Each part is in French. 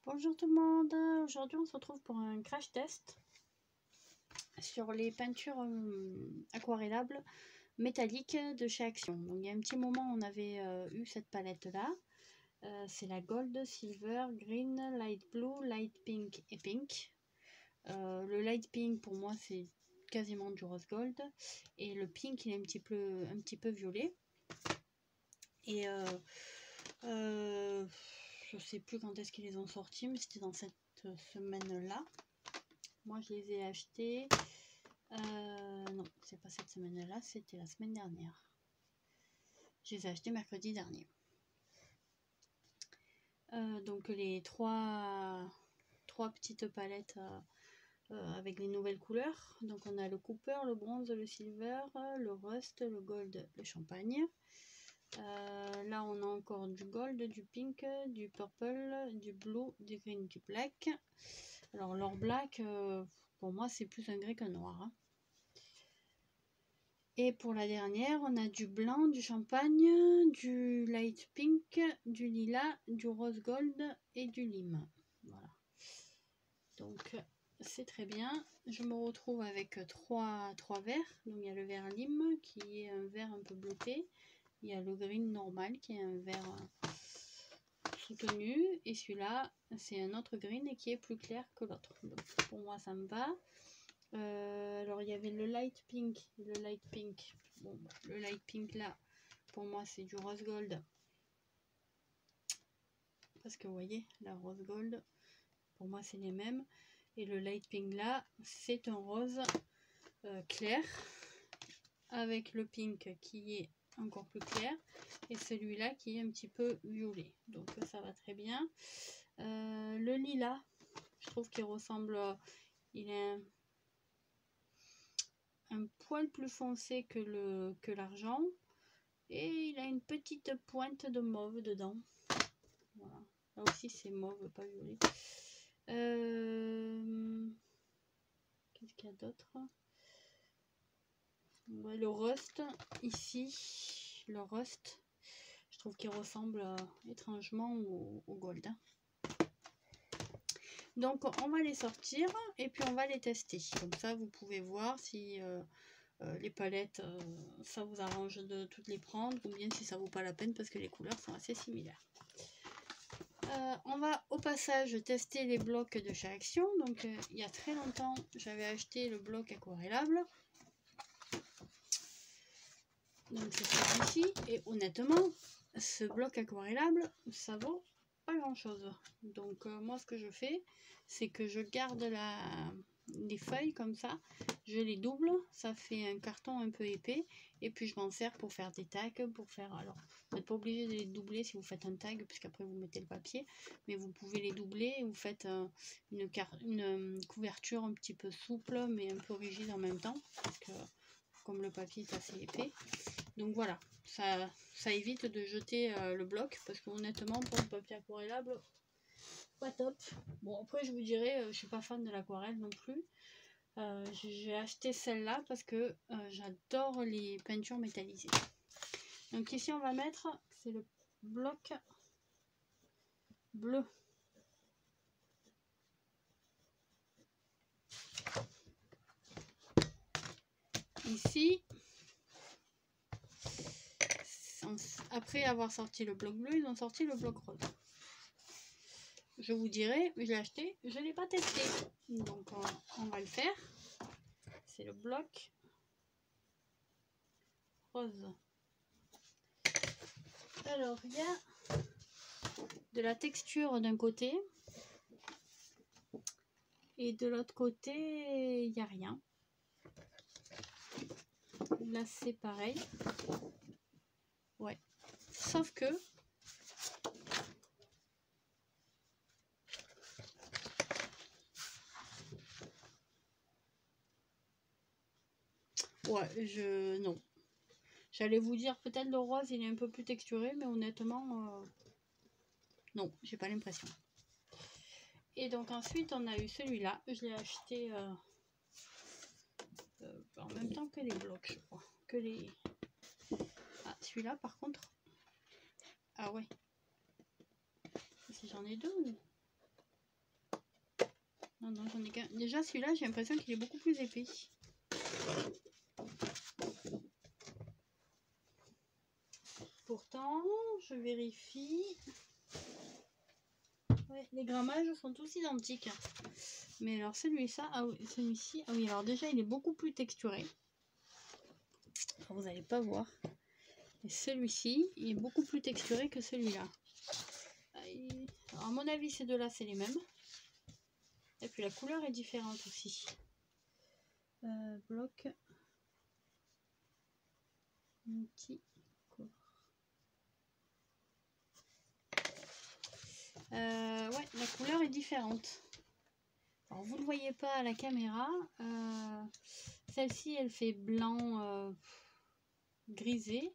Bonjour tout le monde, aujourd'hui on se retrouve pour un crash test sur les peintures aquarellables métalliques de chez Action. Donc il y a un petit moment on avait eu cette palette là, c'est la Gold, Silver, Green, Light Blue, Light Pink et Pink. Le Light Pink pour moi c'est quasiment du Rose Gold et le Pink il est un petit peu violet. Et je sais plus quand est-ce qu'ils les ont sortis, mais c'était dans cette semaine-là. Moi, je les ai achetés. Non, c'est pas cette semaine-là, c'était la semaine dernière. Je les ai achetés mercredi dernier. Donc, les trois petites palettes avec les nouvelles couleurs. Donc, on a le Cooper, le Bronze, le Silver, le Rust, le Gold, le Champagne. Là on a encore du gold, du pink, du purple, du blue, du green, du black. Alors l'or black pour moi c'est plus un gris qu'un noir hein. Et pour la dernière on a du blanc, du champagne, du light pink, du lilas, du rose gold et du lime. Voilà, donc c'est très bien. Je me retrouve avec trois verres. Donc il y a le vert lime qui est un vert un peu bleuté. Il y a le green normal qui est un vert soutenu. Et celui-là, c'est un autre green et qui est plus clair que l'autre. Donc pour moi, ça me va. Alors il y avait le light pink. Le light pink. Bon, le light pink là, pour moi, c'est du rose gold. Parce que vous voyez, la rose gold, pour moi, c'est les mêmes. Et le light pink là, c'est un rose clair. Avec le pink qui est encore plus clair et celui-là qui est un petit peu violet, donc ça va très bien. Le lilas, je trouve qu'il ressemble, il est un poil plus foncé que l'argent et il a une petite pointe de mauve dedans. Voilà, là aussi c'est mauve, pas violet. Qu'est-ce qu'il y a d'autre? Ouais, le rust ici, le rust, je trouve qu'il ressemble étrangement au gold. Donc on va les sortir et puis on va les tester. Comme ça vous pouvez voir si les palettes ça vous arrange de toutes les prendre ou bien si ça vaut pas la peine parce que les couleurs sont assez similaires. On va au passage tester les blocs de chez Action. Donc il y a très longtemps j'avais acheté le bloc aquarellable. Donc c'est celui-ci et honnêtement ce bloc aquarellable ça vaut pas grand chose. Donc moi ce que je fais c'est que je garde les feuilles comme ça, je les double, ça fait un carton un peu épais et puis je m'en sers pour faire des tags, pour faire, alors vous n'êtes pas obligé de les doubler si vous faites un tag puisqu'après vous mettez le papier, mais vous pouvez les doubler et vous faites une couverture un petit peu souple mais un peu rigide en même temps parce que comme le papier est assez épais. Donc voilà, ça évite de jeter le bloc parce que honnêtement pour le papier aquarellable pas top. Bon après je vous dirais je suis pas fan de l'aquarelle non plus. J'ai acheté celle-là parce que j'adore les peintures métallisées. Donc ici on va mettre, c'est le bloc bleu. Ici, après avoir sorti le bloc bleu, ils ont sorti le bloc rose. Je vous dirai, je l'ai acheté, je ne l'ai pas testé. Donc on va le faire. C'est le bloc rose. Alors il y a de la texture d'un côté et de l'autre côté il n'y a rien. Là c'est pareil. Ouais. Sauf que ouais, non. J'allais vous dire peut-être le rose il est un peu plus texturé, mais honnêtement non, j'ai pas l'impression. Et donc ensuite on a eu celui-là, je l'ai acheté en même temps que les blocs, je crois. Que les... Ah, celui-là par contre. Ah ouais. Si j'en ai deux ou... Non, non, j'en ai qu'un. Déjà, celui-là, j'ai l'impression qu'il est beaucoup plus épais. Pourtant, je vérifie. Ouais, les grammages sont tous identiques. Mais alors celui-ci, ah oui, alors déjà, il est beaucoup plus texturé. Alors, vous n'allez pas voir. Et celui-ci, il est beaucoup plus texturé que celui-là. Alors, à mon avis, ces deux-là, c'est les mêmes. Et puis la couleur est différente aussi. Bloc multicolore. Ouais, la couleur est différente. Alors vous ne voyez pas à la caméra. Celle-ci, elle fait blanc grisé.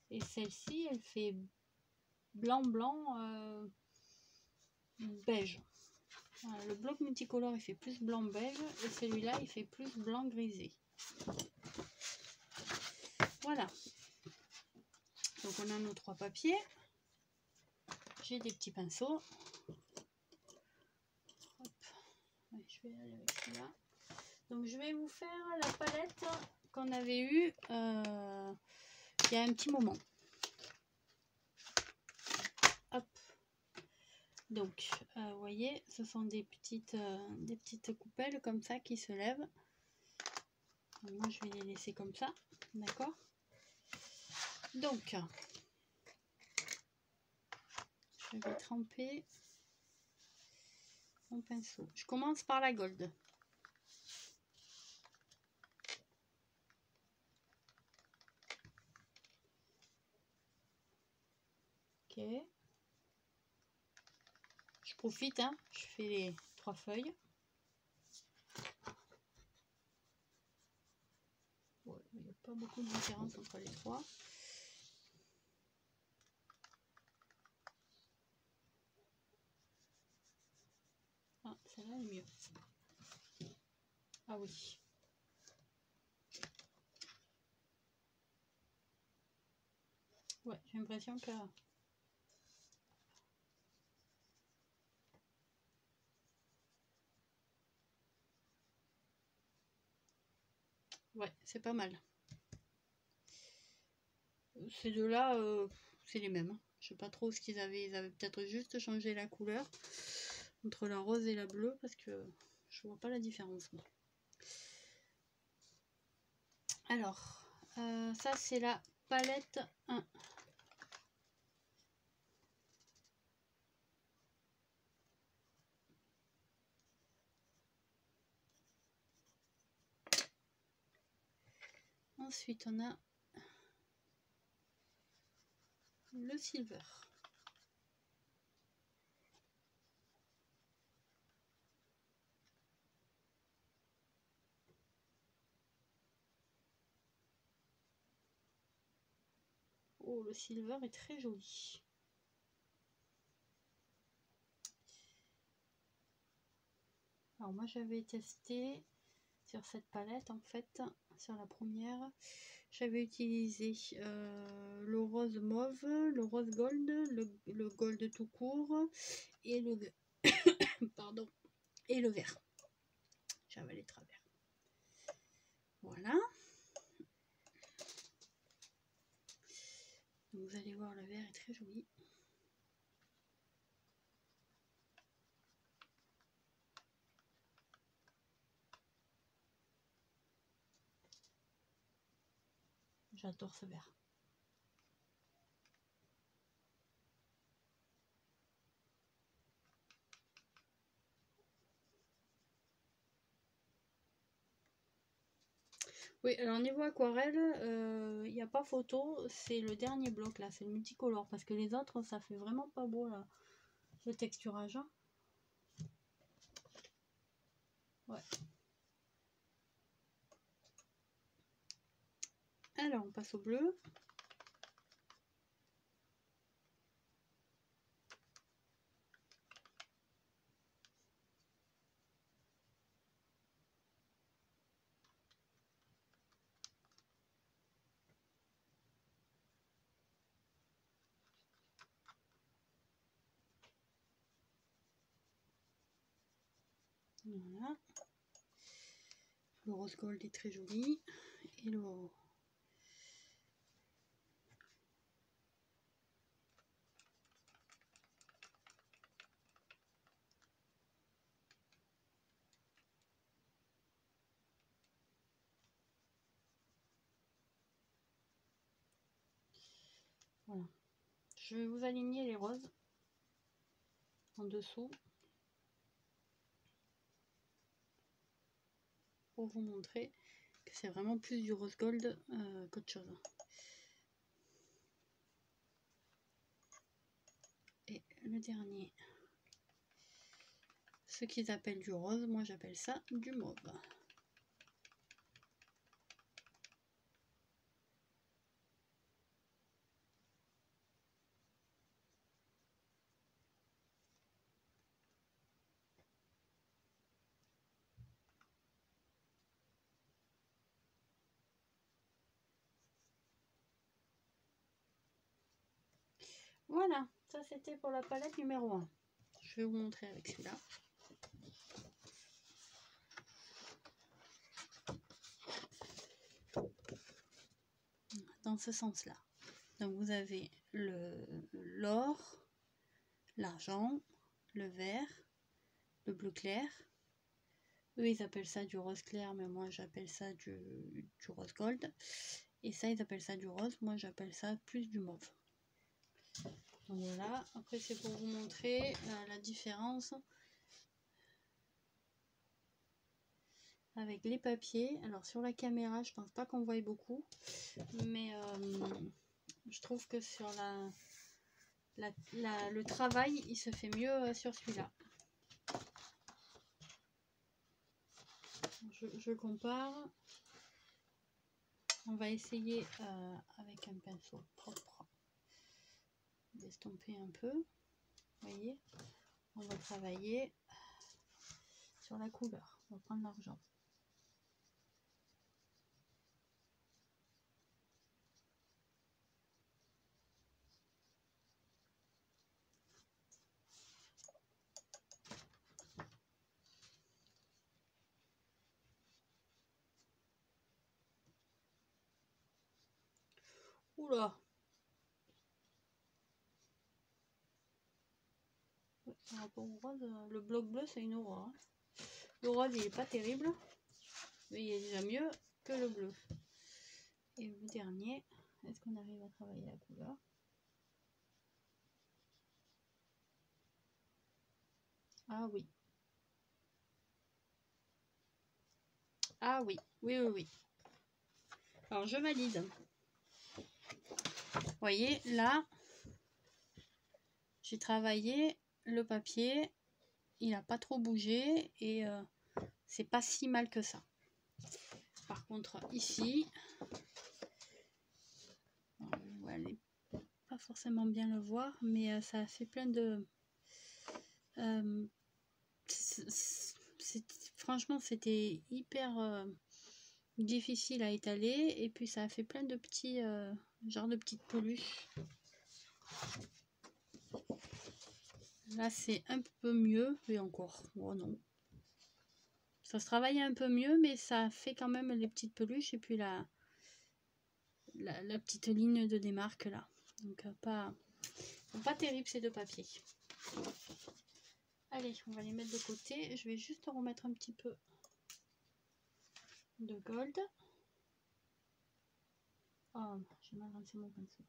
Et celle-ci, elle fait blanc beige. Voilà, le bloc multicolore, il fait plus blanc beige. Et celui-là, il fait plus blanc grisé. Voilà. Donc on a nos 3 papiers. J'ai des petits pinceaux. Hop. Ouais, je vais aller avec celui-là. Donc je vais vous faire la palette qu'on avait eue il y a un petit moment. Hop. Donc vous voyez, ce sont des petites coupelles comme ça qui se lèvent. Donc, moi je vais les laisser comme ça, d'accord. Donc je vais tremper mon pinceau. Je commence par la gold. Ok. Je profite, hein, je fais les 3 feuilles. Ouais, il n'y a pas beaucoup de différence entre les 3. Ah, celle-là est mieux. Ah oui. Ouais, j'ai l'impression que... Ouais, c'est pas mal. Ces deux-là, c'est les mêmes. Je sais pas trop ce qu'ils avaient. Ils avaient peut-être juste changé la couleur entre la rose et la bleue parce que je vois pas la différence. Moi. Alors, ça c'est la palette 1. Ensuite, on a le silver. Oh, le silver est très joli. Alors moi j'avais testé sur cette palette en fait, sur la première, j'avais utilisé le rose mauve, le rose gold, le gold tout court et le pardon et le vert. J'avais les travers. Voilà. Donc, vous allez voir, le vert est très joli. J'adore ce vert. Oui, alors niveau aquarelle, il n'y a pas photo, c'est le dernier bloc là, c'est le multicolore, parce que les autres, ça fait vraiment pas beau là, le texturage. Hein. Ouais. Alors, on passe au bleu. Voilà. Le rose gold est très joli. Et le... Voilà. Je vais vous aligner les roses en dessous pour vous montrer que c'est vraiment plus du rose gold qu'autre chose. Et le dernier, ce qu'ils appellent du rose, moi j'appelle ça du mauve. Voilà, ça c'était pour la palette numéro 1. Je vais vous montrer avec celui-là. Dans ce sens-là. Donc vous avez l'or, l'argent, le vert, le bleu clair. Eux ils appellent ça du rose clair, mais moi j'appelle ça du rose gold. Et ça ils appellent ça du rose, moi j'appelle ça plus du mauve. Donc voilà, après c'est pour vous montrer la différence avec les papiers. Alors sur la caméra je pense pas qu'on voit beaucoup, mais je trouve que sur le travail il se fait mieux sur celui-là. Je compare. On va essayer avec un pinceau propre d'estomper un peu. Vous voyez, on va travailler sur la couleur. On va prendre l'argent. Oula! Par rapport au rose, le bloc bleu c'est une horreur. Le rose il est pas terrible, mais il est déjà mieux que le bleu. Et le dernier, est-ce qu'on arrive à travailler la couleur? Ah oui. Ah oui, oui, oui, oui. Alors je valide. Vous voyez, là, j'ai travaillé le papier, il n'a pas trop bougé et c'est pas si mal que ça. Par contre, ici, vous allez pas forcément bien le voir, mais ça fait plein de... franchement, c'était hyper difficile à étaler et puis ça a fait plein de petits, genre de petites peluches. Là, c'est un peu mieux, mais encore, oh non. Ça se travaille un peu mieux, mais ça fait quand même les petites peluches et puis la petite ligne de démarque là. Donc pas terrible ces deux papiers. Allez, on va les mettre de côté. Je vais juste remettre un petit peu de gold. Oh, j'ai mal rincé mon pinceau.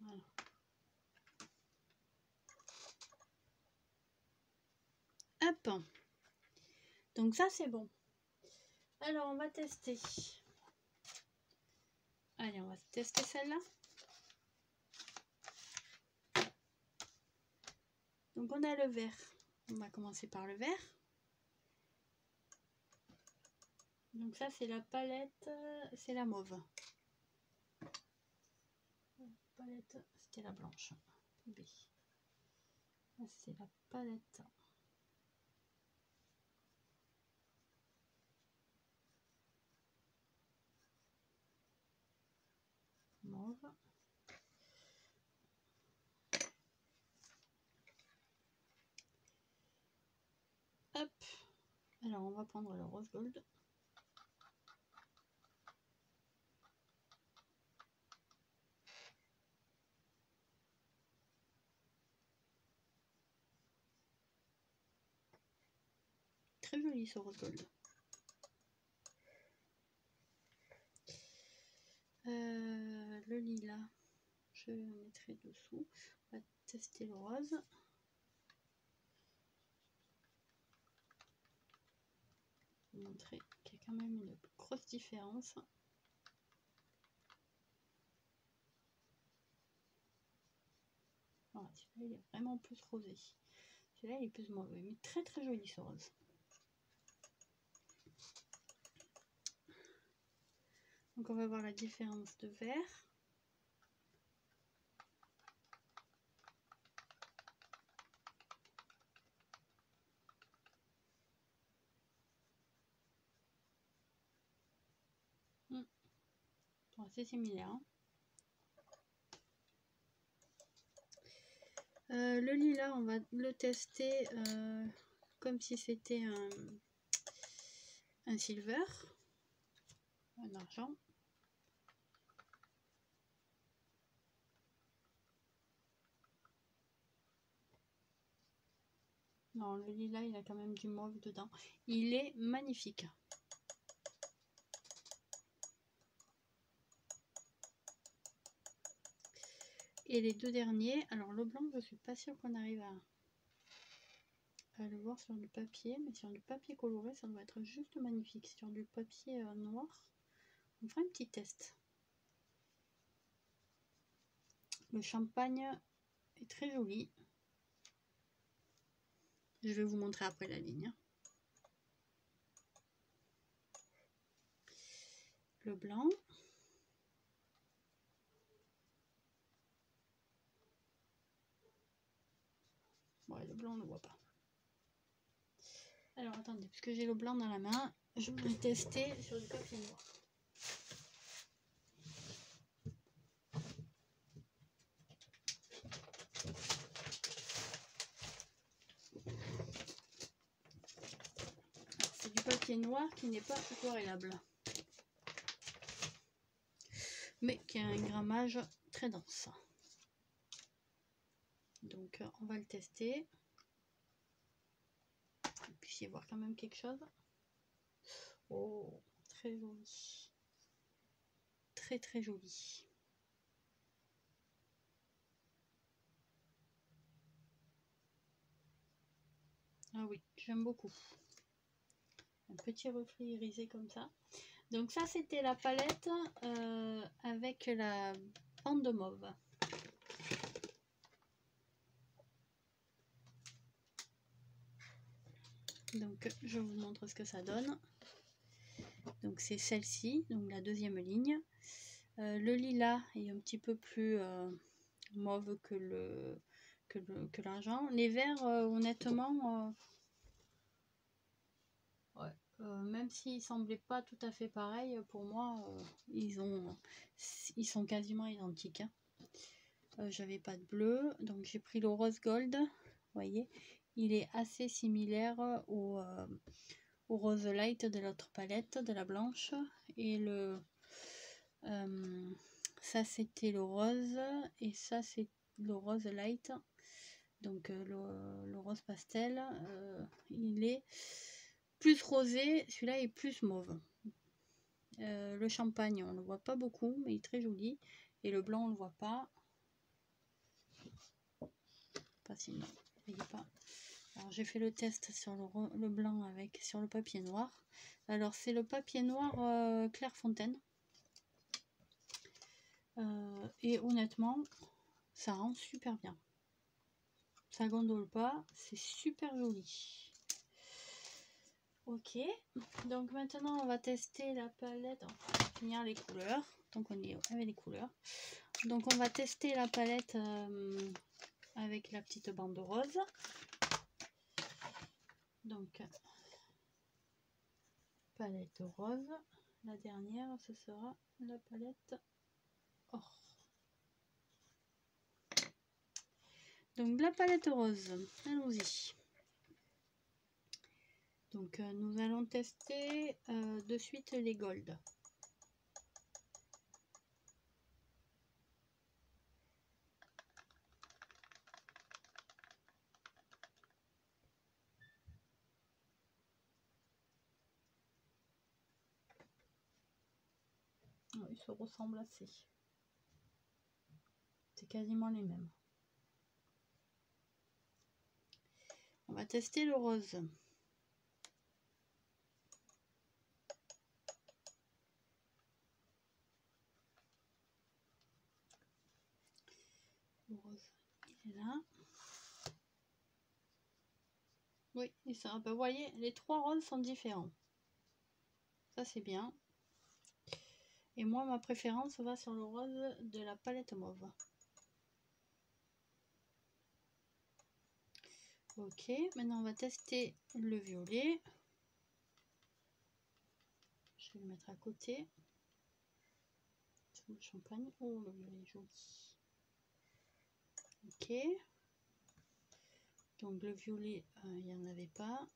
Voilà. Hop. Donc ça c'est bon. Alors on va tester. Allez, on va tester celle-là. Donc on a le vert. On va commencer par le vert. Donc ça c'est la palette, c'est la mauve. La palette, c'était la blanche. B. Là c'est la palette mauve. Hop. Alors on va prendre le rose gold. Très joli ce rose gold. Le lilas, je mettrai dessous. On va tester le rose. Je vais vous montrer qu'il y a quand même une grosse différence. Voilà, celui-là il est vraiment plus rosé. Celui-là il est plus mauve, mais très très joli ce rose. Donc on va voir la différence de vert. Bon, c'est similaire. Hein. Le lilas, on va le tester comme si c'était un silver, un argent. Non, le lilas, il a quand même du mauve dedans. Il est magnifique. Et les deux derniers, alors le blanc, je suis pas sûre qu'on arrive à le voir sur du papier, mais sur du papier coloré, ça doit être juste magnifique. Sur du papier noir, on fera un petit test. Le champagne est très joli. Je vais vous montrer après la ligne. Le blanc. Ouais, le blanc on ne le voit pas. Alors attendez, puisque j'ai le blanc dans la main, je vais tester sur du papier noir. C'est du papier noir qui n'est pas aquarellable, mais qui a un grammage très dense. Donc on va le tester. Vous puissiez voir quand même quelque chose. Oh, très joli. Très très joli. Ah oui, j'aime beaucoup. Un petit reflet irisé comme ça. Donc ça c'était la palette avec la bande mauve. Donc je vous montre ce que ça donne. Donc c'est celle-ci, donc la deuxième ligne. Le lilas est un petit peu plus mauve que l'argent. Les verts, honnêtement, même s'ils semblaient pas tout à fait pareils, pour moi, ils sont quasiment identiques. Hein. J'avais pas de bleu, donc j'ai pris le rose gold. Vous voyez, il est assez similaire au rose light de l'autre palette, de la blanche. Et ça c'était le rose et ça c'est le rose light. Donc le rose pastel, il est plus rosé, celui-là est plus mauve. Le champagne, on ne le voit pas beaucoup, mais il est très joli. Et le blanc, on ne le voit pas. Pas sinon, il n'y a pas. Alors j'ai fait le test sur le blanc sur le papier noir. Alors c'est le papier noir Clairefontaine. Et honnêtement, ça rend super bien. Ça gondole pas, c'est super joli. Ok, donc maintenant on va tester la palette, on va finir les couleurs, donc on est avec les couleurs. Donc on va tester la palette avec la petite bande rose. Donc palette rose, la dernière ce sera la palette or. Donc la palette rose, allons-y. Donc nous allons tester de suite les golds. Ils se ressemblent assez. C'est quasiment les mêmes. On va tester le rose. Le rose, il est là. Oui, et ça, ben, vous voyez, les trois roses sont différents. Ça, c'est bien. Et moi, ma préférence va sur le rose de la palette mauve. Ok, maintenant on va tester le violet. Je vais le mettre à côté. Le champagne. Oh, le violet est joli. Ok. Donc le violet, il n'y en avait pas.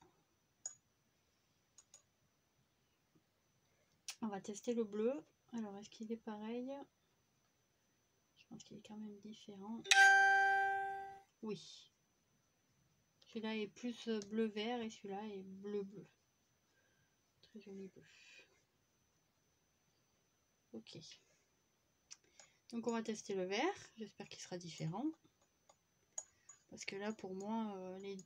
On va tester le bleu. Alors, est-ce qu'il est pareil? Je pense qu'il est quand même différent. Oui. Celui-là est plus bleu-vert et celui-là est bleu-bleu. Très joli bleu. Ok. Donc on va tester le vert. J'espère qu'il sera différent. Parce que là, pour moi, les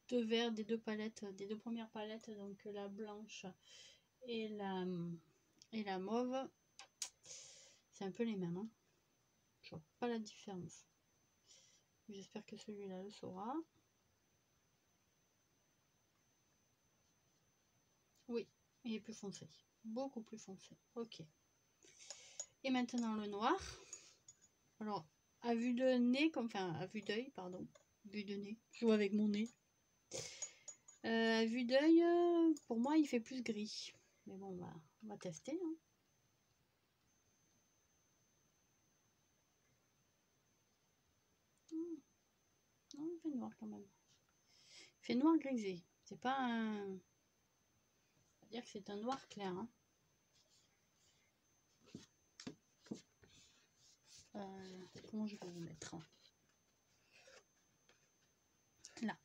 deux verts des deux palettes, des deux premières palettes, donc la blanche et la mauve, c'est un peu les mêmes. Hein. Je vois pas la différence. J'espère que celui-là le saura. Oui, il est plus foncé. Beaucoup plus foncé. Ok. Et maintenant le noir. Alors, à vue de nez, enfin à vue d'œil, pardon. Vue de nez. Je joue avec mon nez. À vue d'œil, pour moi, il fait plus gris. Mais bon, on va tester. Hein. Non, il fait noir quand même. Il fait noir grisé. C'est pas un... On va dire que c'est un noir clair. Hein. Comment je vais vous mettre là.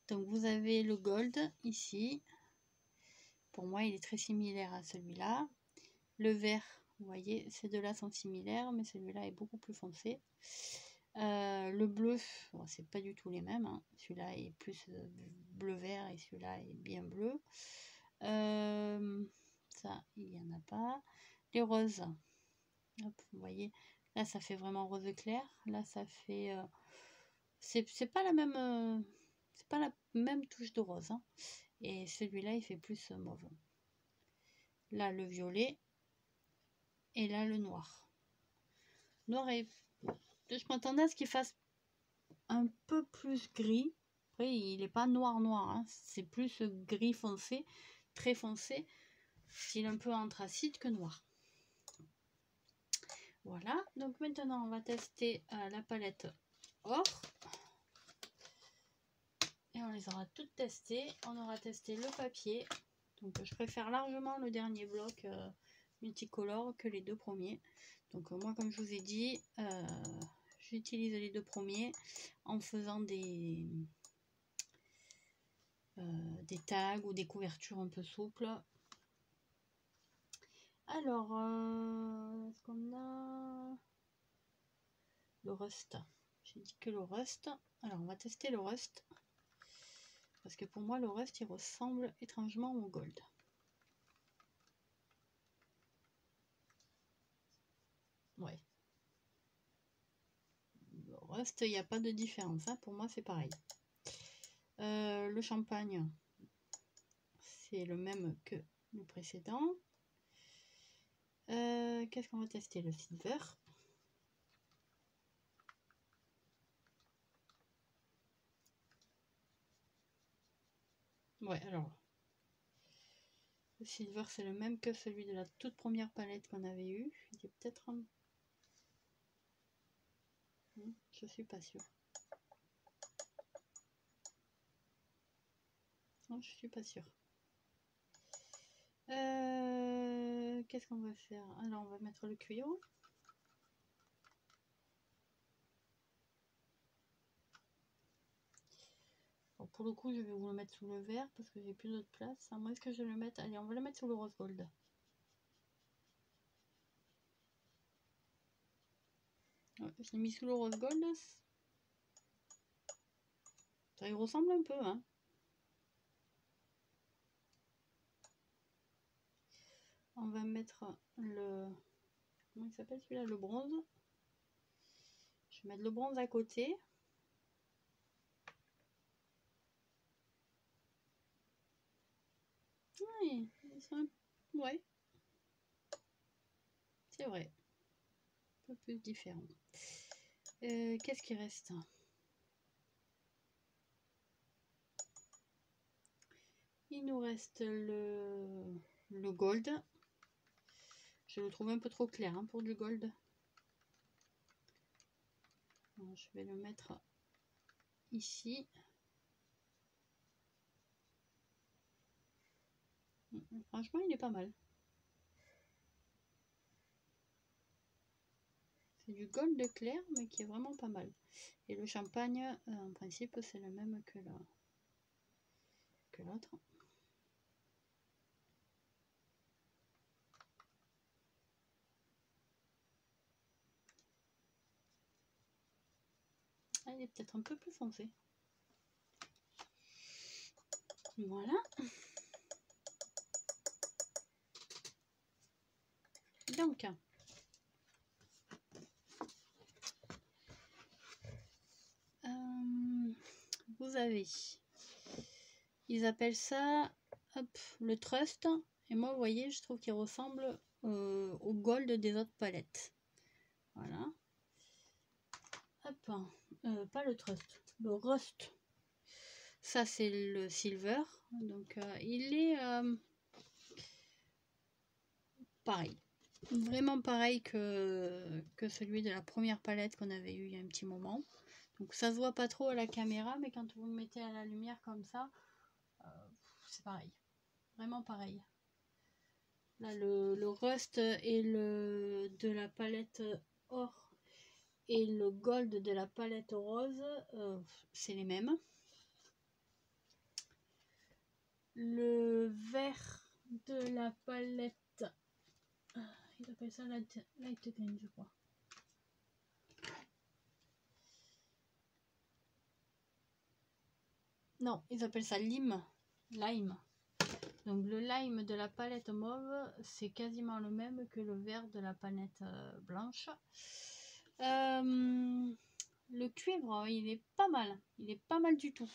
Donc vous avez le gold ici. Pour moi, il est très similaire à celui-là. Le vert, vous voyez, ces deux-là sont similaires, mais celui-là est beaucoup plus foncé. Le bleu, bon, c'est pas du tout les mêmes. Hein. Celui-là est plus bleu-vert et celui-là est bien bleu. Ça, il n'y en a pas. Les roses, hop, vous voyez, là ça fait vraiment rose clair. Là ça fait... c'est pas la même... c'est pas la même touche de rose. Hein. Et celui-là, il fait plus mauve. Là, le violet. Et là, le noir. Noir et... Je m'attendais à ce qu'il fasse un peu plus gris. Après, il n'est pas noir-noir. Hein. C'est plus gris foncé. Très foncé. Style un peu anthracite que noir. Voilà. Donc maintenant, on va tester la palette or. Et on les aura toutes testées. On aura testé le papier. Donc je préfère largement le dernier bloc multicolore que les deux premiers. Donc moi, comme je vous ai dit, j'utilise les deux premiers en faisant des tags ou des couvertures un peu souples. Alors, est-ce qu'on a le rust? J'ai dit que le rust. Alors, on va tester le rust. Parce que pour moi, le rust, il ressemble étrangement au gold. Ouais. Le rust, il n'y a pas de différence. Hein. Pour moi, c'est pareil. Le champagne, c'est le même que le précédent. Qu'est-ce qu'on va tester? Le silver. Ouais, alors. Le silver, c'est le même que celui de la toute première palette qu'on avait eue. Il est peut-être un... Je suis pas sûre. Non, je suis pas sûre. Qu'est-ce qu'on va faire? Alors, on va mettre le cuir. Bon, pour le coup, je vais vous le mettre sous le vert parce que j'ai plus d'autre place. À moins que je le mette. Allez, on va le mettre sous le rose gold. Ouais, j'ai mis sous le rose gold. Ça y ressemble un peu, hein. On va mettre le... Comment il s'appelle celui-là? Le bronze. Je vais mettre le bronze à côté. Oui, ils sont... Ouais. C'est vrai. Un peu plus différent. Qu'est-ce qui reste? Il nous reste le gold. Je le trouve un peu trop clair, hein, pour du gold. Alors, je vais le mettre ici. Franchement, il est pas mal. C'est du gold clair, mais qui est vraiment pas mal. Et le champagne, en principe, c'est le même que l'autre. Ah, il est peut-être un peu plus foncé. Voilà. Donc, vous avez, ils appellent ça, hop, le trust. Et moi, vous voyez, je trouve qu'il ressemble au gold des autres palettes. Voilà. Hop, pas le trust, le rust. Ça, c'est le silver. Donc, il est pareil. Vraiment pareil que celui de la première palette qu'on avait eu il y a un petit moment. Donc, ça se voit pas trop à la caméra, mais quand vous le mettez à la lumière comme ça, c'est pareil. Vraiment pareil. Là, le rust et le de la palette or et le gold de la palette rose, c'est les mêmes. Le vert de la palette, ils appellent ça light green, je crois. Non, ils appellent ça lime. Donc le lime de la palette mauve, c'est quasiment le même que le vert de la palette blanche. Le cuivre, il est pas mal. Il est pas mal du tout.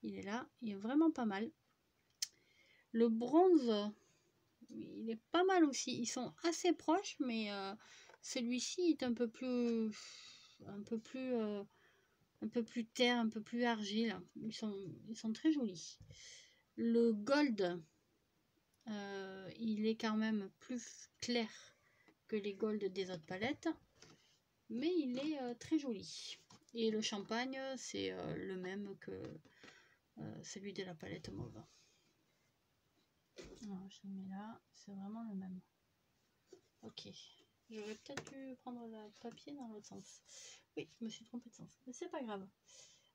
Il est là, il est vraiment pas mal. Le bronze, il est pas mal aussi. Ils sont assez proches, mais celui-ci est un peu plus terre, un peu plus argile. Ils sont très jolis. Le gold, il est quand même plus clair que les gold des autres palettes, mais il est très joli. Et le champagne, c'est le même que celui de la palette mauve. Alors, je le mets là, c'est vraiment le même. Ok, j'aurais peut-être pu prendre le papier dans l'autre sens. Oui, je me suis trompée de sens, mais c'est pas grave.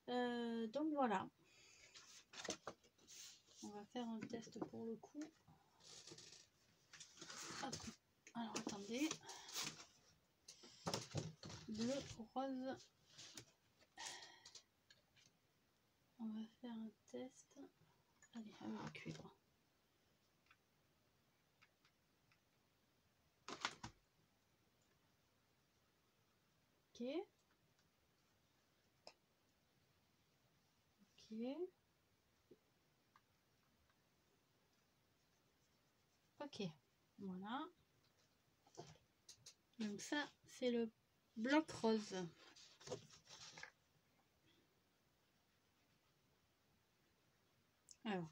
Donc voilà. On va faire un test pour le coup. Hop. Alors attendez. Bleu, rose. On va faire un test. Allez, avec le cuivre. Ok. Ok. Ok. Voilà. Donc ça, c'est le bloc rose. Alors,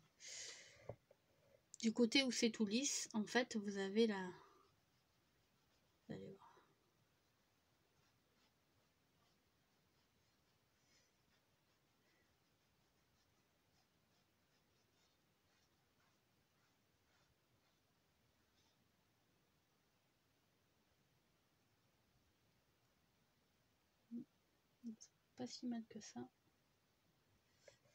du côté où c'est tout lisse, en fait, vous avez la... Vous allez voir. Pas si mal que ça.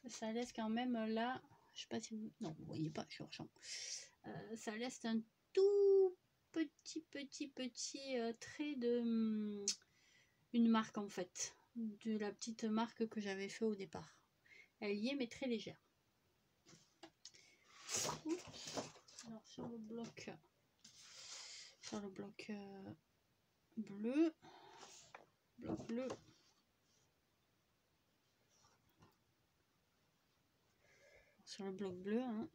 Ça laisse quand même là, je sais pas si vous... Non, vous voyez pas, je suis hors champ. Ça laisse un tout petit trait de une marque en fait. De la petite marque que j'avais fait au départ. Elle y est mais très légère. Oups. Alors sur le bloc bleu, sur le bloc bleu, hein.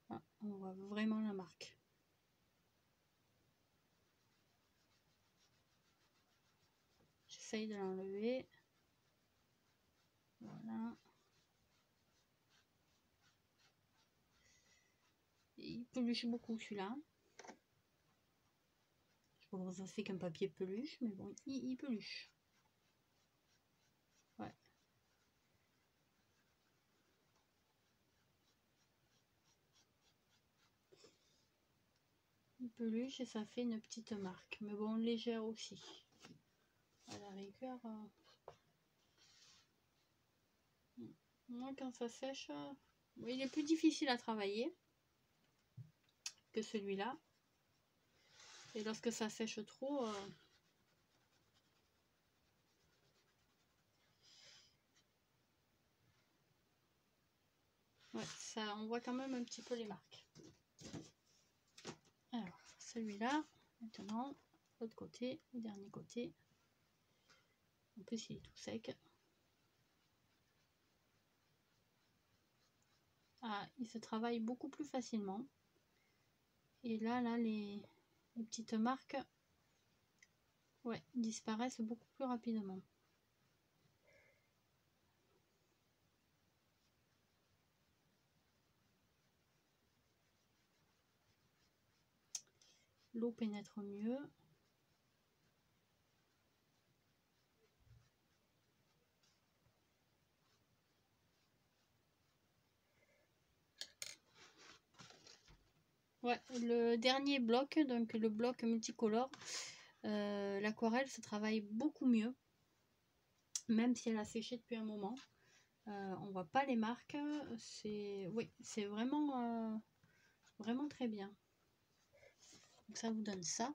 Ah, on voit vraiment la marque. J'essaye de l'enlever. Voilà. Il peluche beaucoup celui-là. Je sais pas comment ça se fait qu'un papier peluche, mais bon, il peluche. Ouais. Il peluche et ça fait une petite marque. Mais bon, légère aussi. À la rigueur. Moi, quand ça sèche, il est plus difficile à travailler que celui-là. Et lorsque ça sèche trop, ouais, ça, on voit quand même un petit peu les marques. Alors, celui-là, maintenant, l'autre côté, le dernier côté. En plus, il est tout sec. Ah, il se travaille beaucoup plus facilement. Et là, les petites marques, ouais, disparaissent beaucoup plus rapidement. L'eau pénètre mieux. Ouais, le dernier bloc, donc le bloc multicolore, l'aquarelle se travaille beaucoup mieux, même si elle a séché depuis un moment. On voit pas les marques, c'est vraiment, vraiment très bien. Donc ça vous donne ça.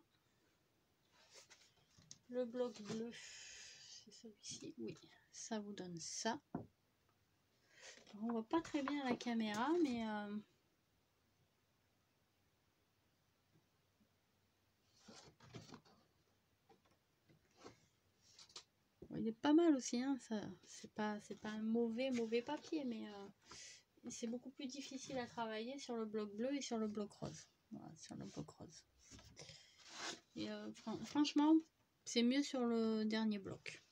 Le bloc bleu, c'est celui-ci, oui, ça vous donne ça. Alors, on voit pas très bien à la caméra, mais il est pas mal aussi, hein, ça. C'est pas un mauvais papier, mais c'est beaucoup plus difficile à travailler sur le bloc bleu et sur le bloc rose. Voilà, sur le bloc rose. Et franchement, c'est mieux sur le dernier bloc.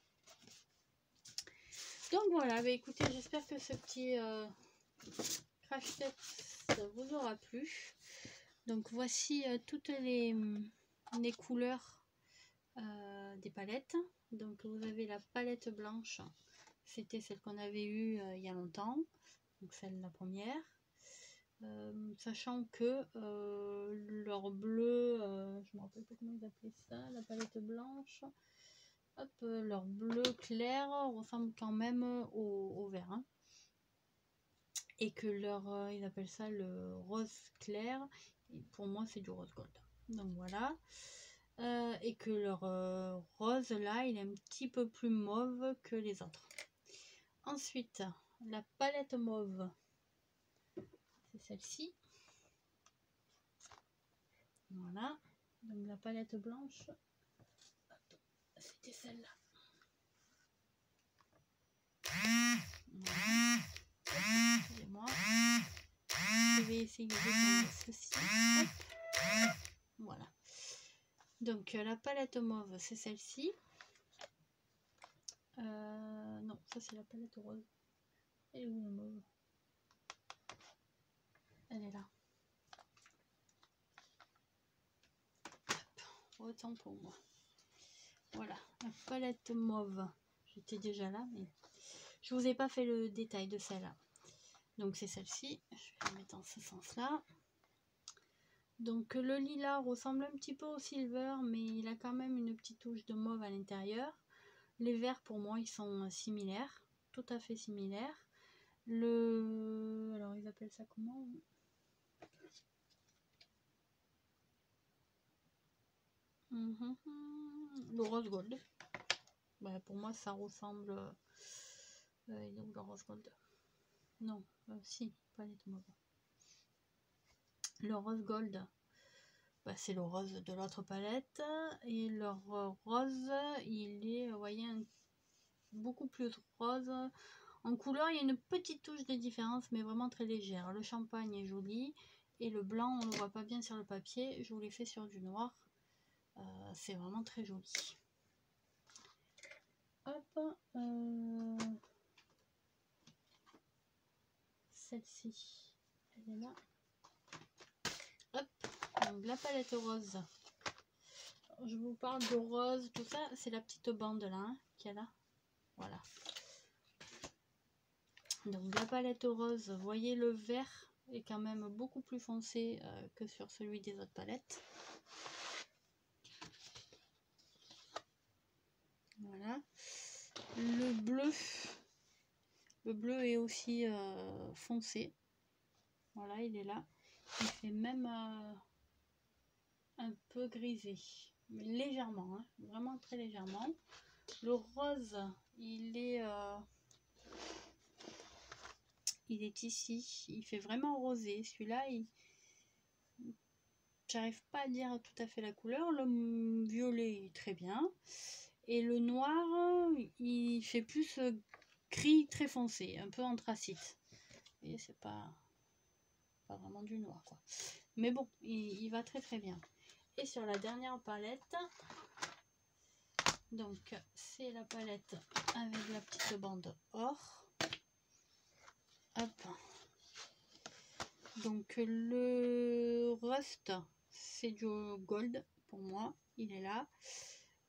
Donc voilà, bah écoutez, j'espère que ce petit crash test vous aura plu. Donc voici toutes les couleurs des palettes. Donc vous avez la palette blanche, c'était celle qu'on avait eue il y a longtemps, donc celle la première. Sachant que leur bleu, je me rappelle pas comment ils appelaient ça, la palette blanche, hop, leur bleu clair ressemble quand même au vert, hein. Et que leur, ils appellent ça le rose clair, et pour moi c'est du rose gold. Donc voilà. Et que leur rose là, il est un petit peu plus mauve que les autres. Ensuite, la palette mauve, c'est celle-ci. Voilà. Donc la palette blanche, c'était celle-là. Voilà. Excusez-moi. Je vais essayer de faire ceci. Hop. Voilà. Donc la palette mauve, c'est celle-ci. Non, ça c'est la palette rose. Elle est où la mauve? Elle est là. Hop. Autant pour moi. Voilà, la palette mauve. J'étais déjà là, mais je vous ai pas fait le détail de celle-là. Donc c'est celle-ci. Je vais la mettre dans ce sens-là. Donc le lilas ressemble un petit peu au silver, mais il a quand même une petite touche de mauve à l'intérieur. Les verts pour moi ils sont similaires, tout à fait similaires. Alors ils appellent ça comment? Le rose gold. Bah, pour moi ça ressemble... il est où le rose gold? Non, si, palette mauve. Le rose gold, bah, c'est le rose de l'autre palette. Et le rose, il est, vous voyez, beaucoup plus rose. En couleur, il y a une petite touche de différence, mais vraiment très légère. Le champagne est joli. Et le blanc, on ne le voit pas bien sur le papier. Je vous l'ai fait sur du noir. C'est vraiment très joli. Hop. Celle-ci, elle est là. Hop. Donc la palette rose. Je vous parle de rose, tout ça. C'est la petite bande là, hein, qu'il y a là. Voilà. Donc la palette rose, vous voyez le vert est quand même beaucoup plus foncé que sur celui des autres palettes. Voilà. Le bleu est aussi foncé. Voilà, il est là. Il fait même un peu grisé, mais légèrement, hein, vraiment très légèrement. Le rose, il est ici, il fait vraiment rosé. Celui-là, j'arrive pas à dire tout à fait la couleur. Le violet est très bien. Et le noir, il fait plus gris très foncé, un peu anthracite. Et c'est pas vraiment du noir, quoi. Mais bon, il va très très bien. Et sur la dernière palette, donc c'est la palette avec la petite bande or. Hop. Donc le rust, c'est du gold pour moi, il est là.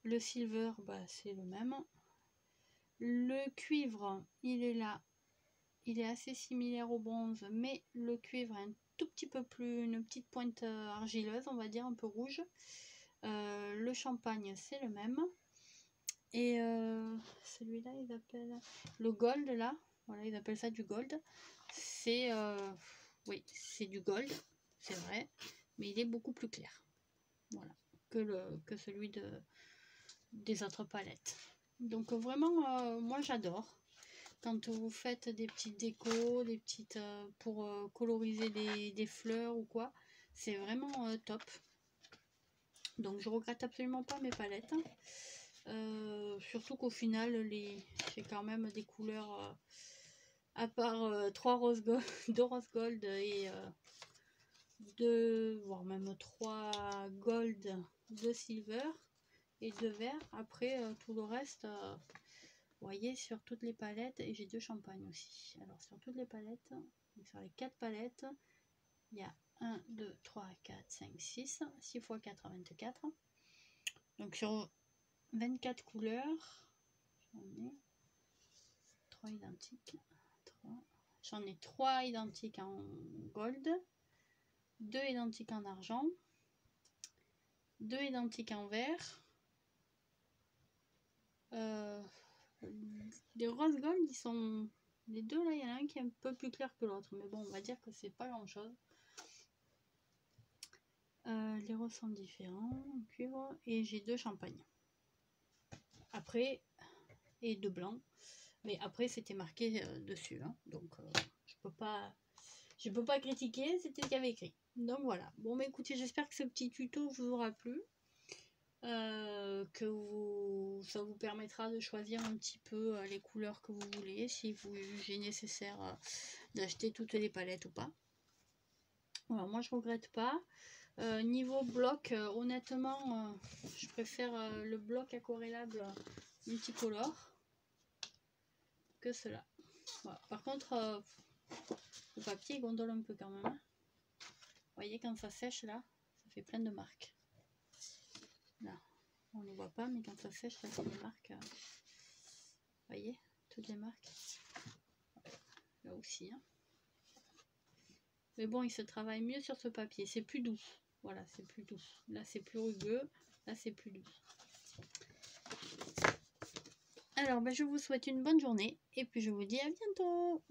Le silver, bah, c'est le même. Le cuivre, il est là. Il est assez similaire au bronze, mais le cuivre est un tout petit peu plus, une petite pointe argileuse, on va dire, un peu rouge. Le champagne, c'est le même. Et celui-là, ils appellent le gold, là. Voilà, ils appellent ça du gold. C'est, oui, c'est du gold, c'est vrai, mais il est beaucoup plus clair. Voilà, que celui des autres palettes. Donc vraiment, moi j'adore. Quand vous faites des petites décos, des petites pour coloriser des fleurs ou quoi, c'est vraiment top. Donc je regrette absolument pas mes palettes. Surtout qu'au final, j'ai quand même des couleurs, à part 3 rose gold, 2 rose gold et 2, voire même 3 gold, 2 silver et 2 verts. Après, tout le reste, vous voyez, sur toutes les palettes, et j'ai 2 champagnes aussi. Alors, sur toutes les palettes, sur les 4 palettes, il y a 1, 2, 3, 4, 5, 6. 6 x 4, 24. Donc, sur 24 couleurs, j'en ai 3 identiques. J'en ai 3 identiques en gold, 2 identiques en argent, 2 identiques en vert. Les rose gold, ils sont... Les deux là, il y en a un qui est un peu plus clair que l'autre, mais bon, on va dire que c'est pas grand chose. Les roses sont différents, cuivre, et j'ai 2 champagnes. Après, et 2 blancs. Mais après, c'était marqué dessus, hein, donc je peux pas critiquer, c'était ce qu'il y avait écrit. Donc voilà. Bon, mais écoutez, j'espère que ce petit tuto vous aura plu. Ça vous permettra de choisir un petit peu les couleurs que vous voulez, si vous jugez nécessaire d'acheter toutes les palettes ou pas. Voilà, moi je regrette pas. Niveau bloc, honnêtement, je préfère le bloc aquarellable multicolore que cela. Voilà. Par contre, le papier gondole un peu quand même, hein. Vous voyez, quand ça sèche là, ça fait plein de marques. Là, on ne les voit pas, mais quand ça sèche, ça fait des marques. Vous voyez, toutes les marques. Là aussi, hein. Mais bon, il se travaille mieux sur ce papier, c'est plus doux. Voilà, c'est plus doux. Là, c'est plus rugueux. Là, c'est plus doux. Alors, ben, je vous souhaite une bonne journée. Et puis, je vous dis à bientôt.